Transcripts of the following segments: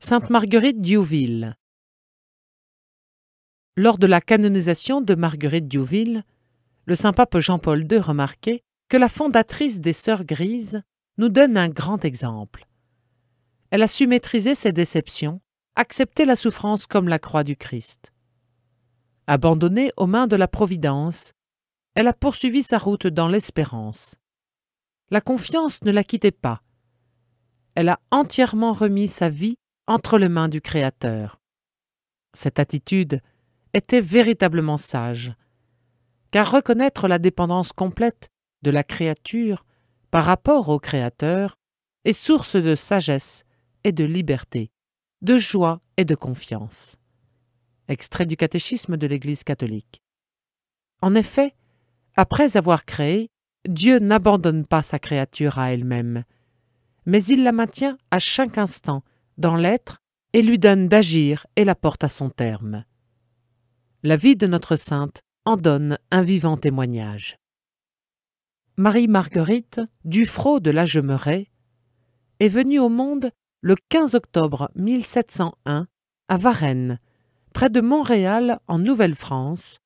Sainte Marguerite d'Youville. Lors de la canonisation de Marguerite d'Youville, le Saint-Pape Jean-Paul II remarquait que la fondatrice des Sœurs Grises nous donne un grand exemple. Elle a su maîtriser ses déceptions, accepter la souffrance comme la croix du Christ. Abandonnée aux mains de la Providence, elle a poursuivi sa route dans l'espérance. La confiance ne la quittait pas. Elle a entièrement remis sa vie entre les mains du Créateur. Cette attitude était véritablement sage, car reconnaître la dépendance complète de la créature par rapport au Créateur est source de sagesse et de liberté, de joie et de confiance. Extrait du catéchisme de l'Église catholique. En effet, après avoir créé, Dieu n'abandonne pas sa créature à elle-même, mais il la maintient à chaque instant dans l'être et lui donne d'agir et la porte à son terme. La vie de notre sainte en donne un vivant témoignage. Marie-Marguerite Dufrot de la Jemeraye est venue au monde le 15 octobre 1701 à Varennes, près de Montréal en Nouvelle-France,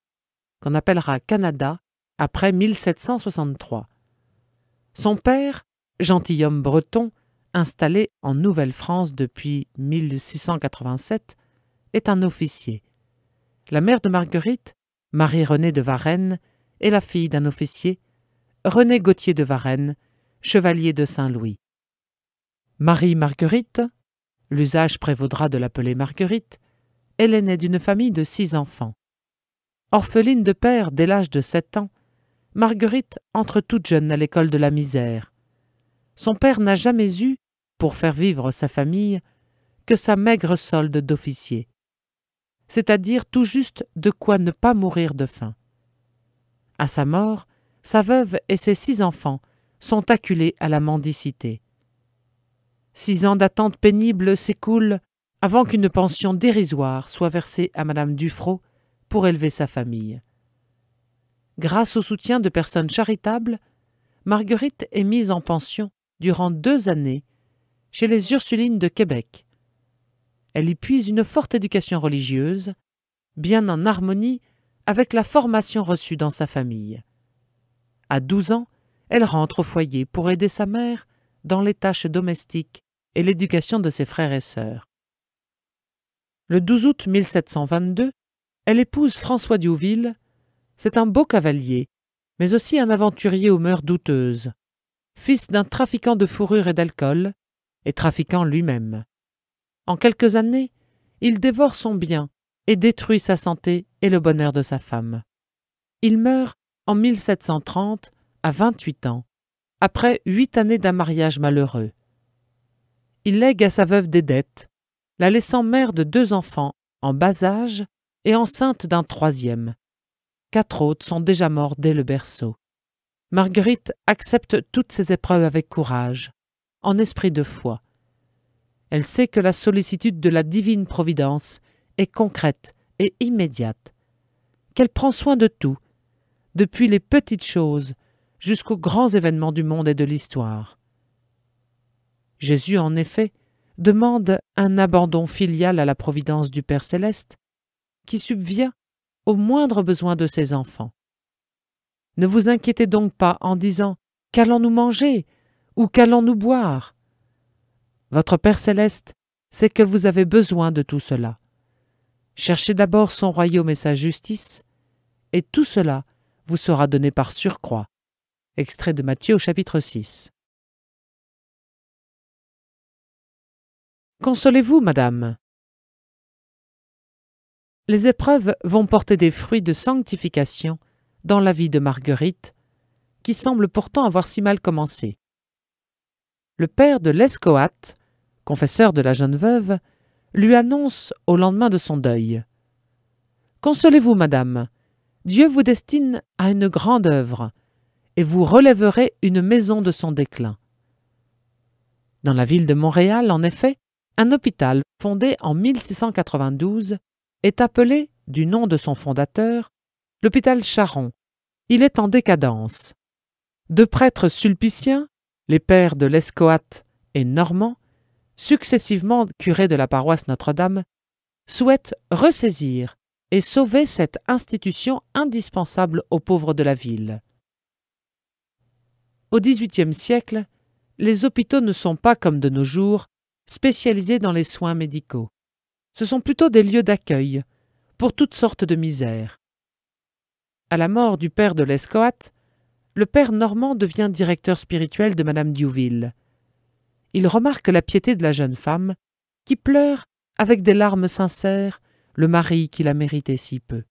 qu'on appellera Canada après 1763. Son père, gentilhomme breton, installé en Nouvelle-France depuis 1687, est un officier. La mère de Marguerite, Marie-Renée de Varennes, est la fille d'un officier, René Gauthier de Varennes, chevalier de Saint-Louis. Marie-Marguerite, l'usage prévaudra de l'appeler Marguerite, est l'aînée d'une famille de 6 enfants. Orpheline de père dès l'âge de 7 ans, Marguerite entre toute jeune à l'école de la misère. Son père n'a jamais eu, pour faire vivre sa famille, que sa maigre solde d'officier, c'est-à-dire tout juste de quoi ne pas mourir de faim. À sa mort, sa veuve et ses 6 enfants sont acculés à la mendicité. 6 ans d'attente pénible s'écoulent avant qu'une pension dérisoire soit versée à Madame Dufrot pour élever sa famille. Grâce au soutien de personnes charitables, Marguerite est mise en pension durant 2 années chez les Ursulines de Québec. Elle y puise une forte éducation religieuse, bien en harmonie avec la formation reçue dans sa famille. À 12 ans, elle rentre au foyer pour aider sa mère dans les tâches domestiques et l'éducation de ses frères et sœurs. Le 12 août 1722, elle épouse François d'Youville. C'est un beau cavalier, mais aussi un aventurier aux mœurs douteuses, fils d'un trafiquant de fourrure et d'alcool, et trafiquant lui-même. En quelques années, il dévore son bien et détruit sa santé et le bonheur de sa femme. Il meurt en 1730, à 28 ans, après 8 années d'un mariage malheureux. Il lègue à sa veuve des dettes, la laissant mère de 2 enfants en bas âge et enceinte d'un 3e. 4 autres sont déjà morts dès le berceau. Marguerite accepte toutes ces épreuves avec courage, en esprit de foi. Elle sait que la sollicitude de la divine providence est concrète et immédiate, qu'elle prend soin de tout, depuis les petites choses jusqu'aux grands événements du monde et de l'histoire. Jésus, en effet, demande un abandon filial à la providence du Père céleste, qui subvient aux moindres besoins de ses enfants. Ne vous inquiétez donc pas en disant « Qu'allons-nous manger ?» ou « Qu'allons-nous boire ?» Votre Père céleste sait que vous avez besoin de tout cela. Cherchez d'abord son royaume et sa justice, et tout cela vous sera donné par surcroît. Extrait de Matthieu au chapitre 6. Consolez-vous, madame. Les épreuves vont porter des fruits de sanctification dans la vie de Marguerite, qui semble pourtant avoir si mal commencé. Le père de l'Escoat, confesseur de la jeune veuve, lui annonce au lendemain de son deuil « Consolez-vous, madame, Dieu vous destine à une grande œuvre, et vous relèverez une maison de son déclin. » Dans la ville de Montréal, en effet, un hôpital fondé en 1692 est appelé, du nom de son fondateur, l'hôpital Charon. Il est en décadence. 2 prêtres sulpiciens, les pères de l'Escoat et Normand, successivement curé de la paroisse Notre-Dame, souhaite ressaisir et sauver cette institution indispensable aux pauvres de la ville. Au XVIIIe siècle, les hôpitaux ne sont pas, comme de nos jours, spécialisés dans les soins médicaux. Ce sont plutôt des lieux d'accueil pour toutes sortes de misères. À la mort du père de l'Escouade, le père Normand devient directeur spirituel de Madame Diouville. Il remarque la piété de la jeune femme, qui pleure avec des larmes sincères le mari qui la méritait si peu.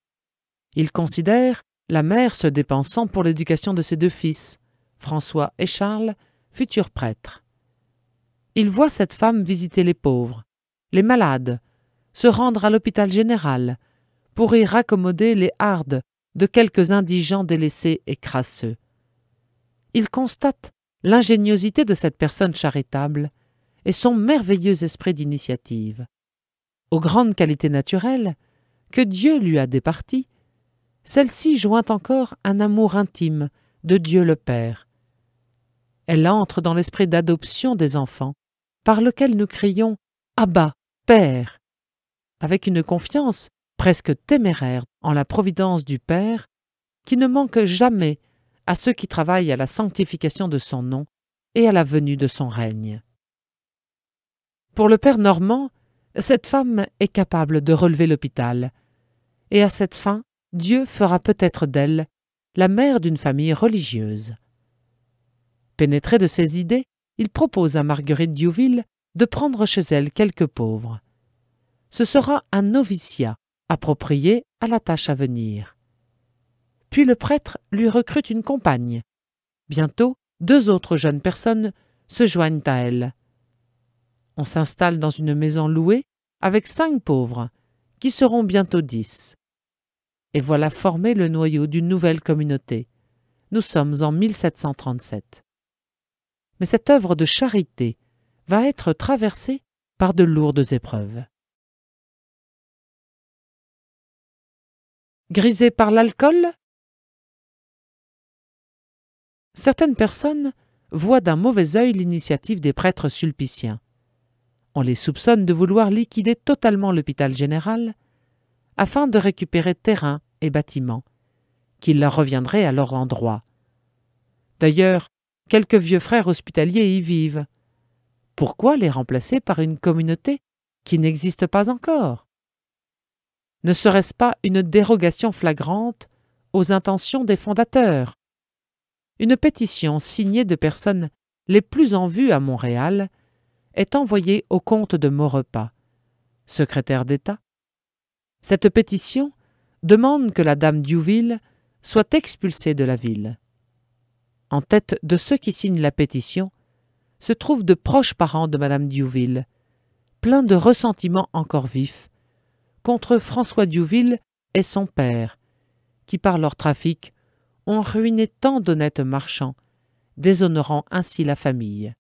Il considère la mère se dépensant pour l'éducation de ses deux fils, François et Charles, futurs prêtres. Il voit cette femme visiter les pauvres, les malades, se rendre à l'hôpital général pour y raccommoder les hardes de quelques indigents délaissés et crasseux. Il constate l'ingéniosité de cette personne charitable et son merveilleux esprit d'initiative. Aux grandes qualités naturelles que Dieu lui a départies, celle-ci joint encore un amour intime de Dieu le Père. Elle entre dans l'esprit d'adoption des enfants, par lequel nous crions « Abba, Père !» avec une confiance presque téméraire en la providence du Père, qui ne manque jamais à ceux qui travaillent à la sanctification de son nom et à la venue de son règne. Pour le père Normand, cette femme est capable de relever l'hôpital, et à cette fin, Dieu fera peut-être d'elle la mère d'une famille religieuse. Pénétré de ces idées, il propose à Marguerite Diouville de prendre chez elle quelques pauvres. Ce sera un noviciat approprié à la tâche à venir. Puis le prêtre lui recrute une compagne. Bientôt, 2 autres jeunes personnes se joignent à elle. On s'installe dans une maison louée avec 5 pauvres, qui seront bientôt 10. Et voilà formé le noyau d'une nouvelle communauté. Nous sommes en 1737. Mais cette œuvre de charité va être traversée par de lourdes épreuves. Grisé par l'alcool? Certaines personnes voient d'un mauvais œil l'initiative des prêtres sulpiciens. On les soupçonne de vouloir liquider totalement l'hôpital général afin de récupérer terrain et bâtiments, qui leur reviendraient à leur endroit. D'ailleurs, quelques vieux frères hospitaliers y vivent. Pourquoi les remplacer par une communauté qui n'existe pas encore? Ne serait-ce pas une dérogation flagrante aux intentions des fondateurs? Une pétition signée de personnes les plus en vue à Montréal est envoyée au comte de Maurepas, secrétaire d'État. Cette pétition demande que la dame Diouville soit expulsée de la ville. En tête de ceux qui signent la pétition se trouvent de proches parents de madame Diouville, pleins de ressentiments encore vifs, contre François Diouville et son père, qui par leur trafic ont ruiné tant d'honnêtes marchands, déshonorant ainsi la famille.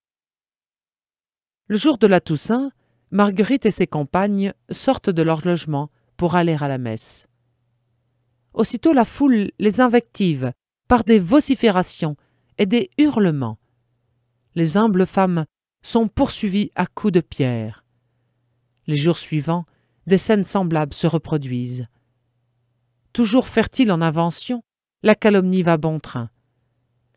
Le jour de la Toussaint, Marguerite et ses compagnes sortent de leur logement pour aller à la messe. Aussitôt la foule les invective par des vociférations et des hurlements. Les humbles femmes sont poursuivies à coups de pierre. Les jours suivants, des scènes semblables se reproduisent. Toujours fertile en inventions, la calomnie va bon train.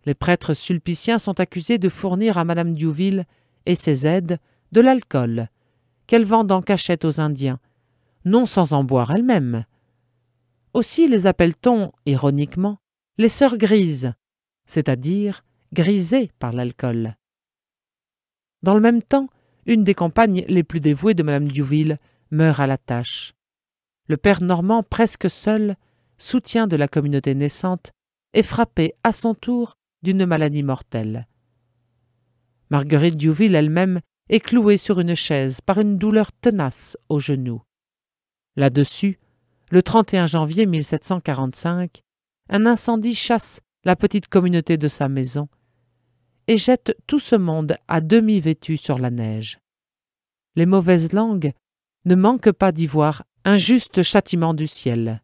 Les prêtres sulpiciens sont accusés de fournir à madame Diouville et ses aides de l'alcool, qu'elle vend en cachette aux Indiens, non sans en boire elle-même. Aussi les appelle-t-on, ironiquement, les sœurs grises, c'est-à-dire grisées par l'alcool. Dans le même temps, une des compagnes les plus dévouées de madame Diouville meurt à la tâche. Le père Normand, presque seul, soutien de la communauté naissante, est frappé à son tour d'une maladie mortelle. Marguerite Diouville elle-même est clouée sur une chaise par une douleur tenace au genou. Là-dessus, le 31 janvier 1745, un incendie chasse la petite communauté de sa maison et jette tout ce monde à demi vêtu sur la neige. Les mauvaises langues ne manquent pas d'y voir un juste châtiment du ciel.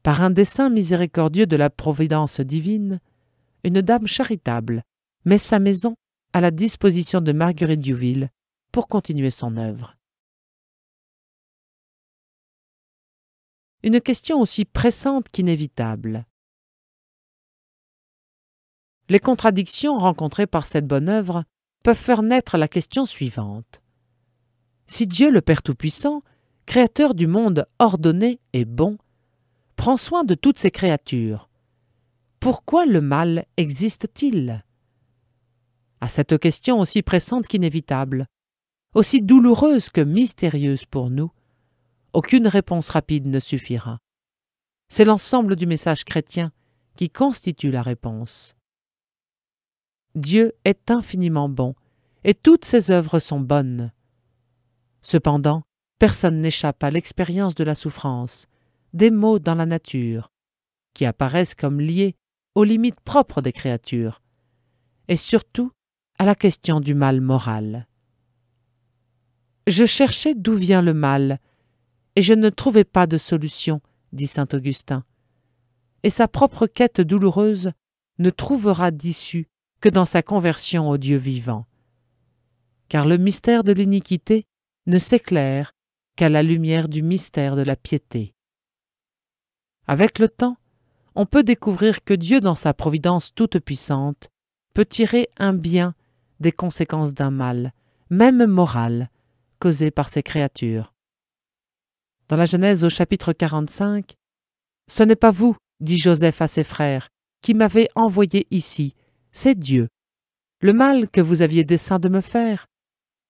Par un dessein miséricordieux de la providence divine, une dame charitable met sa maison à la disposition de Marguerite Diouville pour continuer son œuvre. Une question aussi pressante qu'inévitable. Les contradictions rencontrées par cette bonne œuvre peuvent faire naître la question suivante. Si Dieu le Père Tout-Puissant, créateur du monde ordonné et bon, prend soin de toutes ses créatures, pourquoi le mal existe-t-il? À cette question aussi pressante qu'inévitable, aussi douloureuse que mystérieuse pour nous, aucune réponse rapide ne suffira. C'est l'ensemble du message chrétien qui constitue la réponse. Dieu est infiniment bon, et toutes ses œuvres sont bonnes. Cependant, personne n'échappe à l'expérience de la souffrance, des maux dans la nature, qui apparaissent comme liés aux limites propres des créatures, et surtout à la question du mal moral. Je cherchais d'où vient le mal, et je ne trouvais pas de solution, dit saint Augustin, et sa propre quête douloureuse ne trouvera d'issue que dans sa conversion au Dieu vivant. Car le mystère de l'iniquité ne s'éclaire qu'à la lumière du mystère de la piété. Avec le temps, on peut découvrir que Dieu, dans sa providence toute puissante, peut tirer un bien des conséquences d'un mal, même moral, causé par ses créatures. Dans la Genèse au chapitre 45, « Ce n'est pas vous, dit Joseph à ses frères, qui m'avez envoyé ici, c'est Dieu. Le mal que vous aviez dessein de me faire,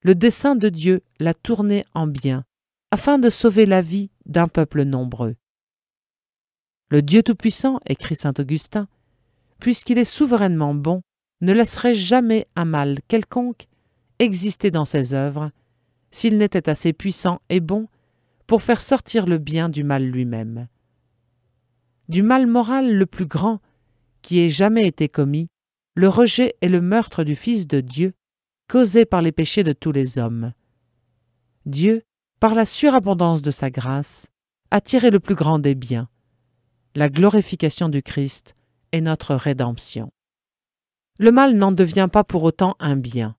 le dessein de Dieu l'a tourné en bien, afin de sauver la vie d'un peuple nombreux. » Le Dieu Tout-Puissant, écrit saint Augustin, puisqu'il est souverainement bon, ne laisserait jamais un mal quelconque exister dans ses œuvres, s'il n'était assez puissant et bon pour faire sortir le bien du mal lui-même. Du mal moral le plus grand qui ait jamais été commis, le rejet et le meurtre du Fils de Dieu, causés par les péchés de tous les hommes. Dieu, par la surabondance de sa grâce, a tiré le plus grand des biens, la glorification du Christ et notre rédemption. Le mal n'en devient pas pour autant un bien.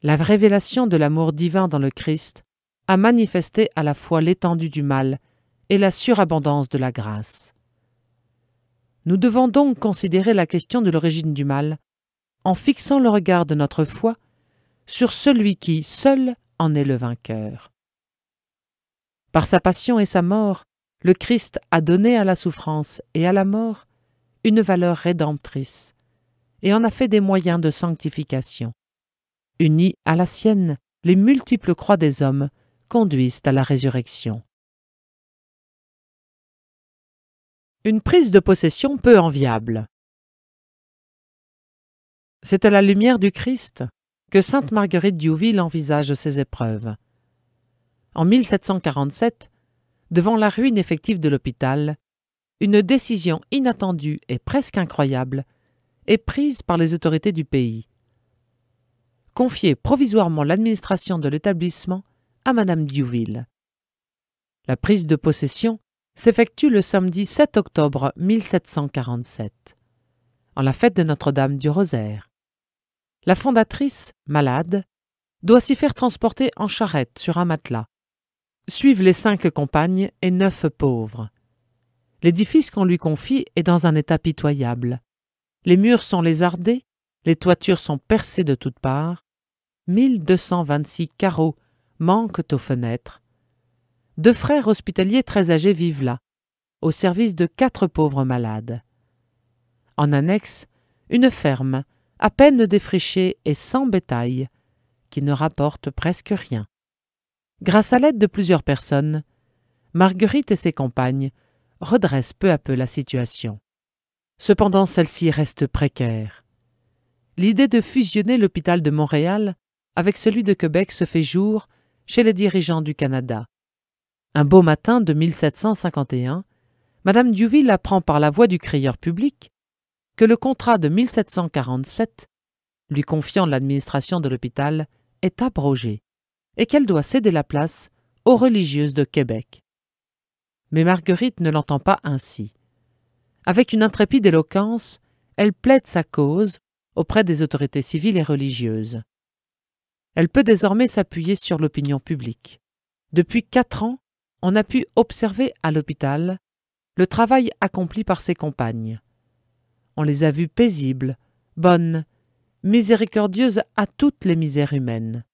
La révélation de l'amour divin dans le Christ a manifesté à la fois l'étendue du mal et la surabondance de la grâce. Nous devons donc considérer la question de l'origine du mal en fixant le regard de notre foi sur celui qui, seul, en est le vainqueur. Par sa passion et sa mort, le Christ a donné à la souffrance et à la mort une valeur rédemptrice et en a fait des moyens de sanctification. Unis à la sienne, les multiples croix des hommes conduisent à la résurrection. Une prise de possession peu enviable. C'est à la lumière du Christ que sainte Marguerite Diouville envisage ses épreuves. En 1747, devant la ruine effective de l'hôpital, une décision inattendue et presque incroyable est prise par les autorités du pays. Confier provisoirement l'administration de l'établissement à Madame Diouville. La prise de possession s'effectue le samedi 7 octobre 1747, en la fête de Notre-Dame du Rosaire. La fondatrice, malade, doit s'y faire transporter en charrette sur un matelas. Suivent les 5 compagnes et 9 pauvres. L'édifice qu'on lui confie est dans un état pitoyable. Les murs sont lézardés, les toitures sont percées de toutes parts, 1226 carreaux manquent aux fenêtres. 2 frères hospitaliers très âgés vivent là, au service de 4 pauvres malades. En annexe, une ferme, à peine défrichée et sans bétail, qui ne rapporte presque rien. Grâce à l'aide de plusieurs personnes, Marguerite et ses compagnes redressent peu à peu la situation. Cependant, celle-ci reste précaire. L'idée de fusionner l'hôpital de Montréal avec celui de Québec se fait jour chez les dirigeants du Canada. Un beau matin de 1751, Madame Diouville apprend par la voix du crieur public que le contrat de 1747, lui confiant l'administration de l'hôpital, est abrogé et qu'elle doit céder la place aux religieuses de Québec. Mais Marguerite ne l'entend pas ainsi. Avec une intrépide éloquence, elle plaide sa cause auprès des autorités civiles et religieuses. Elle peut désormais s'appuyer sur l'opinion publique. Depuis 4 ans, on a pu observer à l'hôpital le travail accompli par ses compagnes. On les a vues paisibles, bonnes, miséricordieuses à toutes les misères humaines.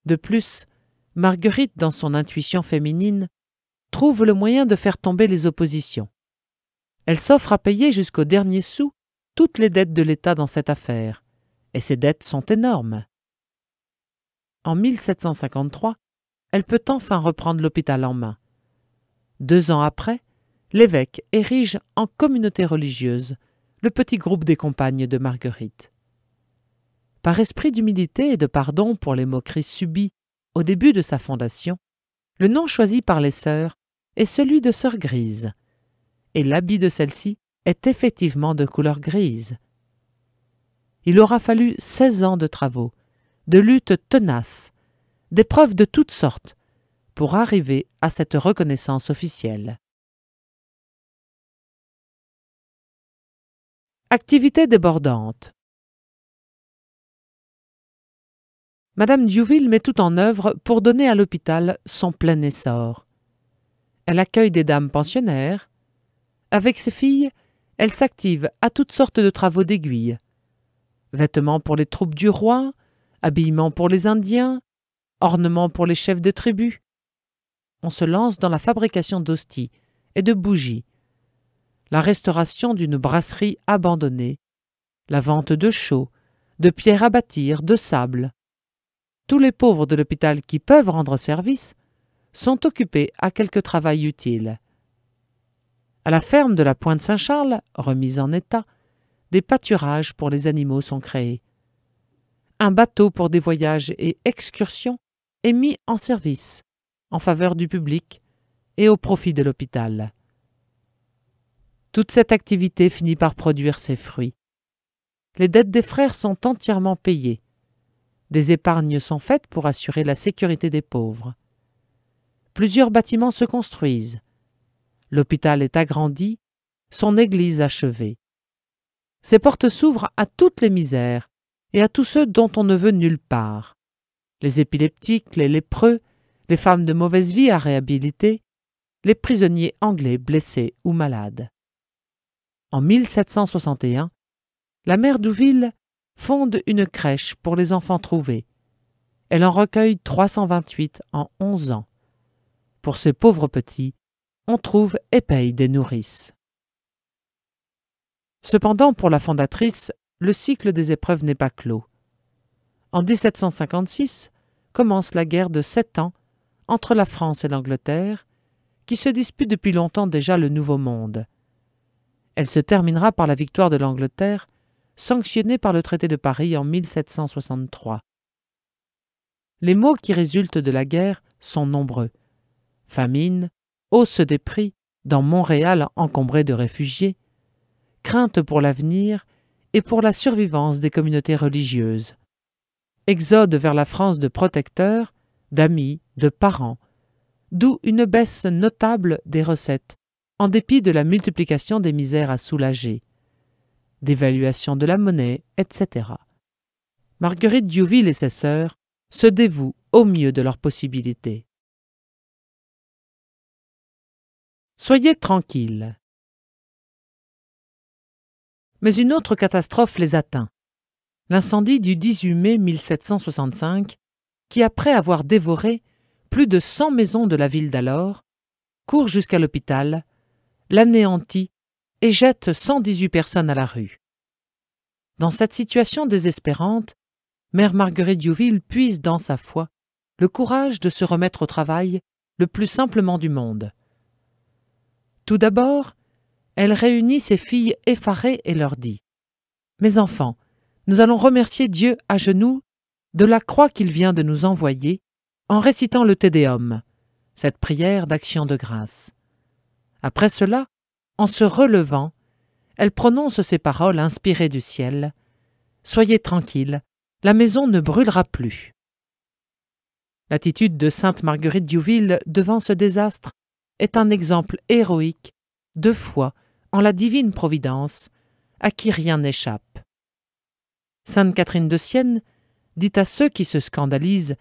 De plus, Marguerite, dans son intuition féminine, trouve le moyen de faire tomber les oppositions. Elle s'offre à payer jusqu'au dernier sou toutes les dettes de l'État dans cette affaire, et ces dettes sont énormes. En 1753, elle peut enfin reprendre l'hôpital en main. 2 ans après, l'évêque érige en communauté religieuse le petit groupe des compagnes de Marguerite. Par esprit d'humilité et de pardon pour les moqueries subies au début de sa fondation, le nom choisi par les sœurs est celui de sœur grise, et l'habit de celle-ci est effectivement de couleur grise. Il aura fallu 16 ans de travaux, de luttes tenaces, d'épreuves de toutes sortes, pour arriver à cette reconnaissance officielle. Activité débordante. Madame Diouville met tout en œuvre pour donner à l'hôpital son plein essor. Elle accueille des dames pensionnaires. Avec ses filles, elle s'active à toutes sortes de travaux d'aiguille. Vêtements pour les troupes du roi, habillements pour les Indiens, ornements pour les chefs de tribus. On se lance dans la fabrication d'hosties et de bougies, la restauration d'une brasserie abandonnée, la vente de chaux, de pierres à bâtir, de sable. Tous les pauvres de l'hôpital qui peuvent rendre service sont occupés à quelque travail utile. À la ferme de la Pointe Saint-Charles, remise en état, des pâturages pour les animaux sont créés. Un bateau pour des voyages et excursions est mis en service en faveur du public et au profit de l'hôpital. Toute cette activité finit par produire ses fruits. Les dettes des frères sont entièrement payées. Des épargnes sont faites pour assurer la sécurité des pauvres. Plusieurs bâtiments se construisent. L'hôpital est agrandi, son église achevée. Ses portes s'ouvrent à toutes les misères et à tous ceux dont on ne veut nulle part. Les épileptiques, les lépreux, les femmes de mauvaise vie à réhabiliter, les prisonniers anglais blessés ou malades. En 1761, la mère Douville fonde une crèche pour les enfants trouvés. Elle en recueille 328 en 11 ans. Pour ces pauvres petits, on trouve et paye des nourrices. Cependant, pour la fondatrice, le cycle des épreuves n'est pas clos. En 1756, commence la guerre de 7 ans entre la France et l'Angleterre, qui se disputent depuis longtemps déjà le Nouveau Monde. Elle se terminera par la victoire de l'Angleterre, sanctionnée par le traité de Paris en 1763. Les maux qui résultent de la guerre sont nombreux. Famine, hausse des prix dans Montréal encombré de réfugiés, crainte pour l'avenir et pour la survivance des communautés religieuses, exode vers la France de protecteurs, d'amis, de parents, d'où une baisse notable des recettes, en dépit de la multiplication des misères à soulager, dévaluation de la monnaie, etc. Marguerite Diouville et ses sœurs se dévouent au mieux de leurs possibilités. Soyez tranquilles. Mais une autre catastrophe les atteint. L'incendie du 18 mai 1765, qui, après avoir dévoré plus de 100 maisons de la ville d'alors, court jusqu'à l'hôpital, l'anéantit et jette 118 personnes à la rue. Dans cette situation désespérante, mère Marguerite Diouville puise dans sa foi le courage de se remettre au travail le plus simplement du monde. Tout d'abord, elle réunit ses filles effarées et leur dit « Mes enfants, nous allons remercier Dieu à genoux de la croix qu'il vient de nous envoyer en récitant le Te Deum, cette prière d'action de grâce. Après cela, en se relevant, elle prononce ces paroles inspirées du ciel « Soyez tranquilles, la maison ne brûlera plus. » L'attitude de sainte Marguerite Diouville devant ce désastre est un exemple héroïque de foi en la divine providence, à qui rien n'échappe. Sainte Catherine de Sienne dit à ceux qui se scandalisent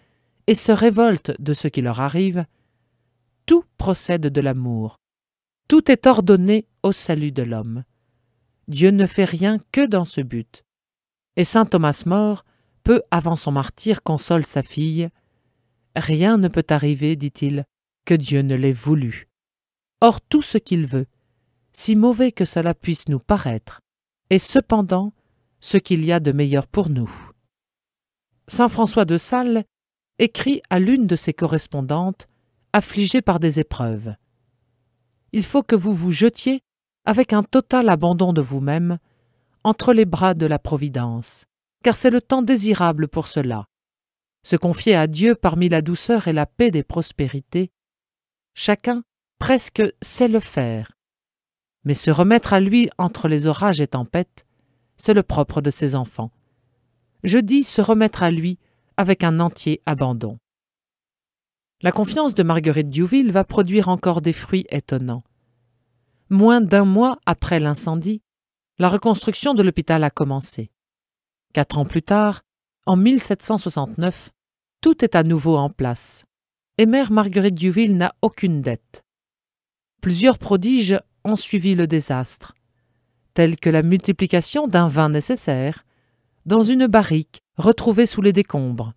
et se révoltent de ce qui leur arrive, « Tout procède de l'amour. Tout est ordonné au salut de l'homme. Dieu ne fait rien que dans ce but. » Et saint Thomas More, peu avant son martyre, console sa fille. « Rien ne peut arriver, dit-il, que Dieu ne l'ait voulu. Or tout ce qu'il veut, si mauvais que cela puisse nous paraître, est cependant ce qu'il y a de meilleur pour nous. » Saint François de Sales écrit à l'une de ses correspondantes, affligée par des épreuves. « Il faut que vous vous jetiez, avec un total abandon de vous-même, entre les bras de la Providence, car c'est le temps désirable pour cela. Se confier à Dieu parmi la douceur et la paix des prospérités, chacun presque sait le faire. Mais se remettre à lui entre les orages et tempêtes, c'est le propre de ses enfants. Je dis se remettre à lui avec un entier abandon. » La confiance de Marguerite Diouville va produire encore des fruits étonnants. Moins d'un mois après l'incendie, la reconstruction de l'hôpital a commencé. 4 ans plus tard, en 1769, tout est à nouveau en place, et mère Marguerite Diouville n'a aucune dette. Plusieurs prodiges ont suivi le désastre, tels que la multiplication d'un vin nécessaire dans une barrique retrouvée sous les décombres,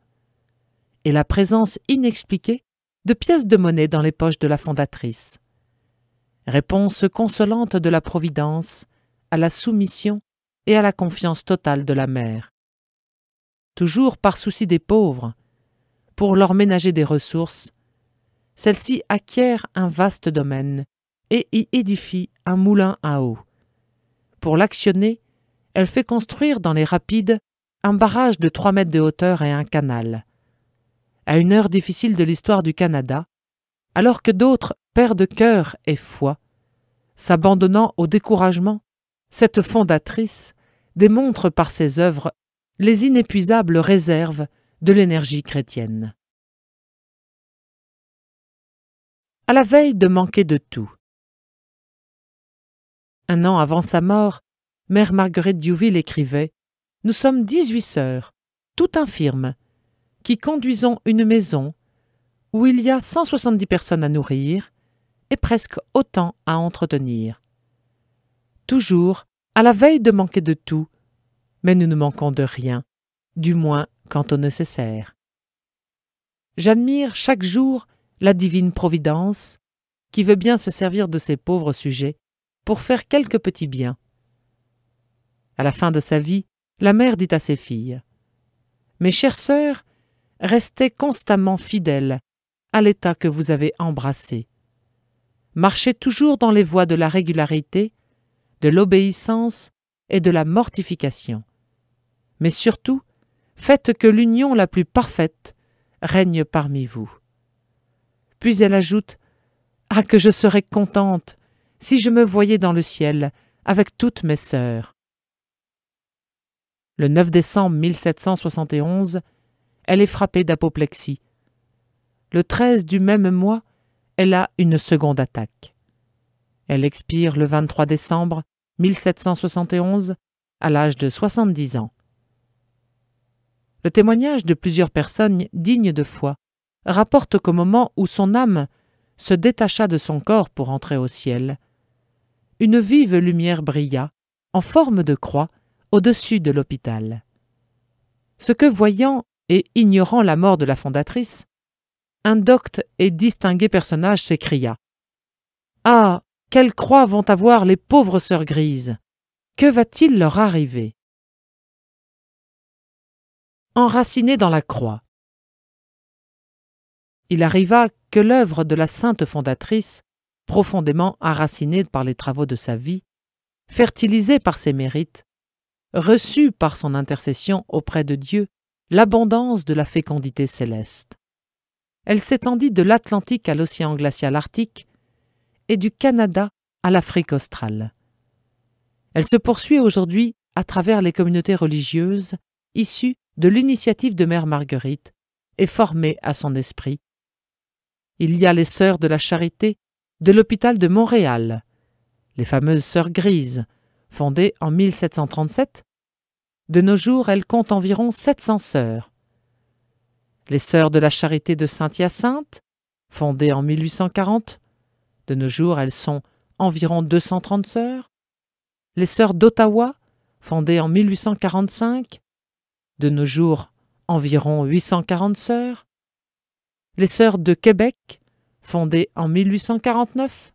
et la présence inexpliquée de pièces de monnaie dans les poches de la fondatrice. Réponse consolante de la Providence à la soumission et à la confiance totale de la mère. Toujours par souci des pauvres, pour leur ménager des ressources, celle-ci acquiert un vaste domaine et y édifie un moulin à eau. Pour l'actionner, elle fait construire dans les rapides un barrage de 3 mètres de hauteur et un canal. À une heure difficile de l'histoire du Canada, alors que d'autres perdent cœur et foi, s'abandonnant au découragement, cette fondatrice démontre par ses œuvres les inépuisables réserves de l'énergie chrétienne. À la veille de manquer de tout. 1 an avant sa mort, mère Marguerite Diouville écrivait « Nous sommes 18 sœurs, toutes infirmes, qui conduisons une maison où il y a 170 personnes à nourrir et presque autant à entretenir. Toujours à la veille de manquer de tout, mais nous ne manquons de rien, du moins quant au nécessaire. J'admire chaque jour la divine Providence qui veut bien se servir de ses pauvres sujets pour faire quelques petits biens. » À la fin de sa vie, la mère dit à ses filles « Mes chères sœurs, restez constamment fidèles à l'état que vous avez embrassé. Marchez toujours dans les voies de la régularité, de l'obéissance et de la mortification. Mais surtout, faites que l'union la plus parfaite règne parmi vous. » Puis elle ajoute « Ah, que je serais contente si je me voyais dans le ciel avec toutes mes sœurs. » Le 9 décembre 1771, elle est frappée d'apoplexie. Le 13 du même mois, elle a une seconde attaque. Elle expire le 23 décembre 1771 à l'âge de 70 ans. Le témoignage de plusieurs personnes dignes de foi rapporte qu'au moment où son âme se détacha de son corps pour entrer au ciel, une vive lumière brilla, en forme de croix, au-dessus de l'hôpital. Ce que, voyant et ignorant la mort de la fondatrice, un docte et distingué personnage s'écria « Ah, quelle croix vont avoir les pauvres sœurs grises! Que va-t-il leur arriver ?» Enraciné dans la croix. Il arriva que l'œuvre de la sainte fondatrice, profondément enracinée par les travaux de sa vie, fertilisée par ses mérites, reçut par son intercession auprès de Dieu l'abondance de la fécondité céleste. Elle s'étendit de l'Atlantique à l'océan glacial arctique et du Canada à l'Afrique australe. Elle se poursuit aujourd'hui à travers les communautés religieuses issues de l'initiative de mère Marguerite et formées à son esprit. Il y a les Sœurs de la Charité de l'hôpital de Montréal, les fameuses Sœurs grises, fondées en 1737. De nos jours, elles comptent environ 700 sœurs, les Sœurs de la Charité de Saint-Hyacinthe, fondées en 1840. De nos jours, elles sont environ 230 sœurs. Les Sœurs d'Ottawa, fondées en 1845. De nos jours, environ 840 sœurs. Les Sœurs de Québec, fondées en 1849.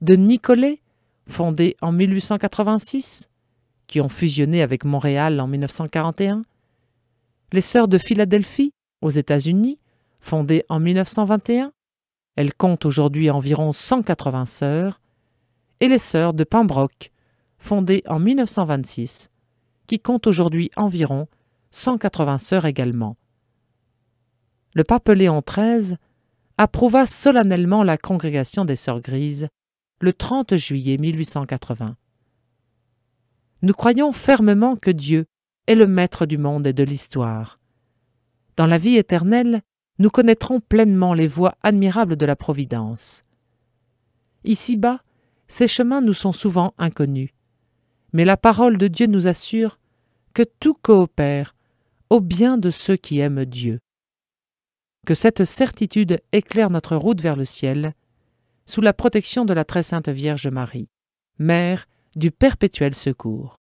De Nicolet, fondées en 1886, qui ont fusionné avec Montréal en 1941. Les Sœurs de Philadelphie, aux États-Unis, fondées en 1921. Elles comptent aujourd'hui environ 180 sœurs. Et les Sœurs de Pembroke, fondées en 1926, qui comptent aujourd'hui environ 180 sœurs également. Le pape Léon XIII approuva solennellement la congrégation des Sœurs Grises le 30 juillet 1880. Nous croyons fermement que Dieu est le maître du monde et de l'histoire. Dans la vie éternelle, nous connaîtrons pleinement les voies admirables de la Providence. Ici-bas, ces chemins nous sont souvent inconnus, mais la parole de Dieu nous assure que tout coopère au bien de ceux qui aiment Dieu. Que cette certitude éclaire notre route vers le ciel, sous la protection de la très sainte Vierge Marie, Mère du perpétuel secours.